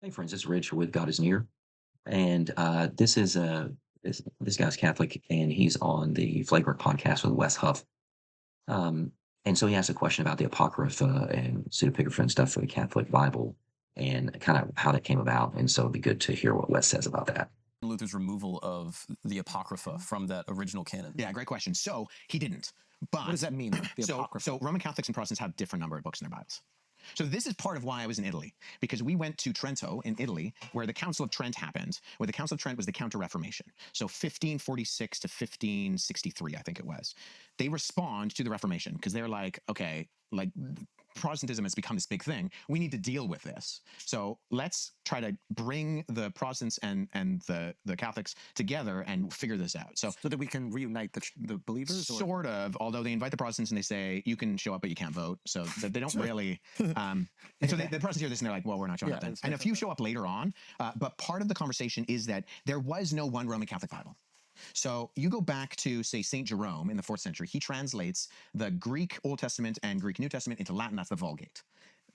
Hey friends, it's Rich with God is Near, and this is this guy's Catholic, and he's on the Flagrant Podcast with Wes Huff. Um, and so he asked a question about the Apocrypha and pseudepigrapha and stuff for the Catholic Bible, and kind of how that came about. And so it'd be good to hear what Wes says about that. Luther's removal of the Apocrypha from that original canon? Yeah, great question. So he didn't. But what does that mean? The Apocrypha? So Roman Catholics and Protestants have different number of books in their Bibles. So this is part of why I was in Italy, because we went to Trento in Italy, where the Council of Trent happened, where the Council of Trent was the Counter-Reformation. So 1546 to 1563, I think it was. They respond to the Reformation because they're like, okay, like Protestantism has become this big thing. We need to deal with this. So let's try to bring the Protestants and the Catholics together and figure this out. So that we can reunite the believers? Sort of, although they invite the Protestants and they say, you can show up, but you can't vote. So that they don't really... and so the Protestants hear this and they're like, well, we're not showing up then. And a few show up later on. But part of the conversation is that there was no one Roman Catholic Bible. So you go back to, say, St. Jerome in the 4th century. He translates the Greek Old Testament and Greek New Testament into Latin. That's the Vulgate.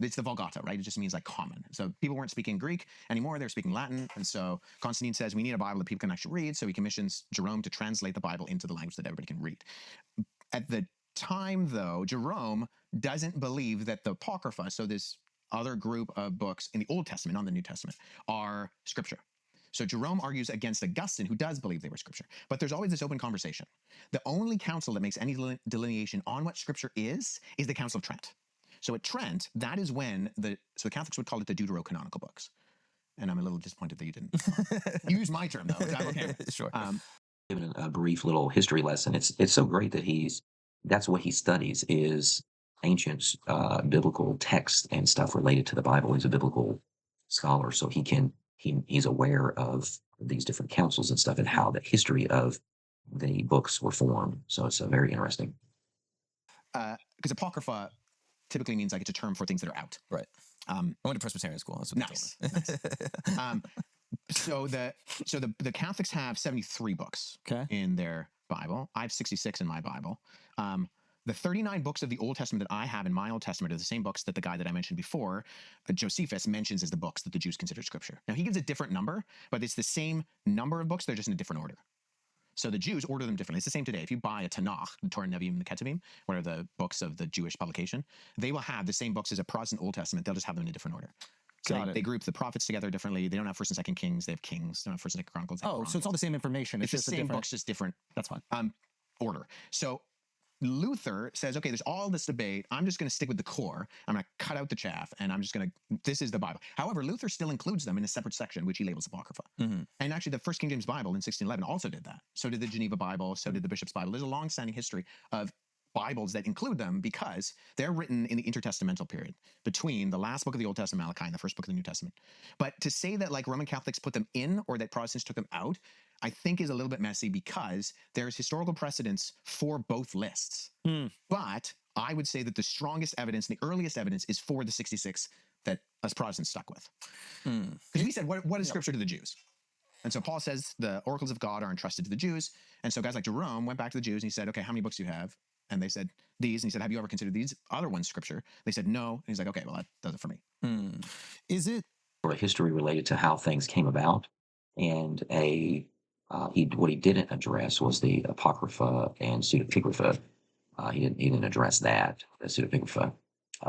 It's the Vulgata, right? It just means like common. So people weren't speaking Greek anymore. They were speaking Latin. And so Constantine says, we need a Bible that people can actually read. So he commissions Jerome to translate the Bible into the language that everybody can read. At the time, though, Jerome doesn't believe that the Apocrypha, so this other group of books in the Old Testament, not the New Testament, are scripture. So Jerome argues against Augustine, who does believe they were scripture. But there's always this open conversation. The only council that makes any delineation on what scripture is the Council of Trent. So at Trent, that is when the Catholics would call it the deuterocanonical books. And I'm a little disappointed that you didn't use my term, though. Is that okay? Sure. Given a brief little history lesson, it's so great that that's what he studies is ancient biblical texts and stuff related to the Bible. He's a biblical scholar, so he's aware of these different councils and stuff and how the history of the books were formed. So it's very interesting. Because Apocrypha typically means like it's a term for things that are out. Right. I went to Presbyterian school. That's what nice. So the Catholics have 73 books in their Bible. I have 66 in my Bible. The 39 books of the Old Testament that I have in my Old Testament are the same books that the guy that I mentioned before, Josephus, mentions as the books that the Jews consider scripture. Now, he gives a different number, but it's the same number of books. They're just in a different order. So the Jews order them differently. It's the same today. If you buy a Tanakh, the Torah, Nevi'im, and the Ketuvim, what are the books of the Jewish publication, they will have the same books as a Protestant Old Testament. They'll just have them in a different order. So they group the prophets together differently. They don't have 1st and 2nd Kings. They have Kings. They don't have 1st and 2nd Chronicles. Oh, so it's all the same information. It's just the same books, just different. That's fine. Order. So Luther says, okay, there's all this debate. I'm just going to stick with the core. I'm going to cut out the chaff, and I'm just going to, this is the Bible. However, Luther still includes them in a separate section, which he labels Apocrypha. And actually, the First King James Bible in 1611 also did that. So did the Geneva Bible. So did the Bishop's Bible. There's a long-standing history of Bibles that include them because they're written in the intertestamental period between the last book of the Old Testament, Malachi, and the first book of the New Testament. But to say that like Roman Catholics put them in or that Protestants took them out, I think is a little bit messy because there's historical precedence for both lists. But I would say that the strongest evidence, the earliest evidence is for the 66 that us Protestants stuck with. Because we said, what is scripture to the Jews? And so Paul says the oracles of God are entrusted to the Jews. And so guys like Jerome went back to the Jews and he said, okay, how many books do you have? And they said, these. And he said, have you ever considered these other ones scripture? They said, no. And he's like, okay, well, that does it for me. Is it a history related to how things came about? And what he didn't address was the Apocrypha and pseudepigrapha. He didn't address that, the pseudepigrapha.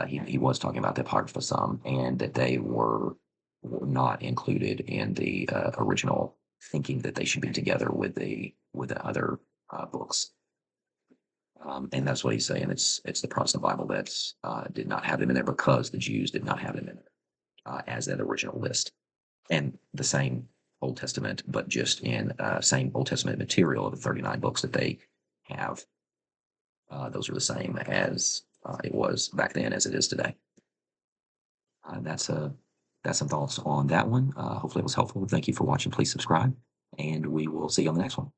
He was talking about the Apocrypha some, and that they were not included in the original thinking that they should be together with the other books. And that's what he's saying. It's the Protestant Bible that did not have them in there because the Jews did not have them in there as that original list. And the same Old Testament, but just in same Old Testament material of the 39 books that they have. Those are the same as it was back then as it is today. That's some thoughts on that one. Hopefully it was helpful. Thank you for watching. Please subscribe, and we will see you on the next one.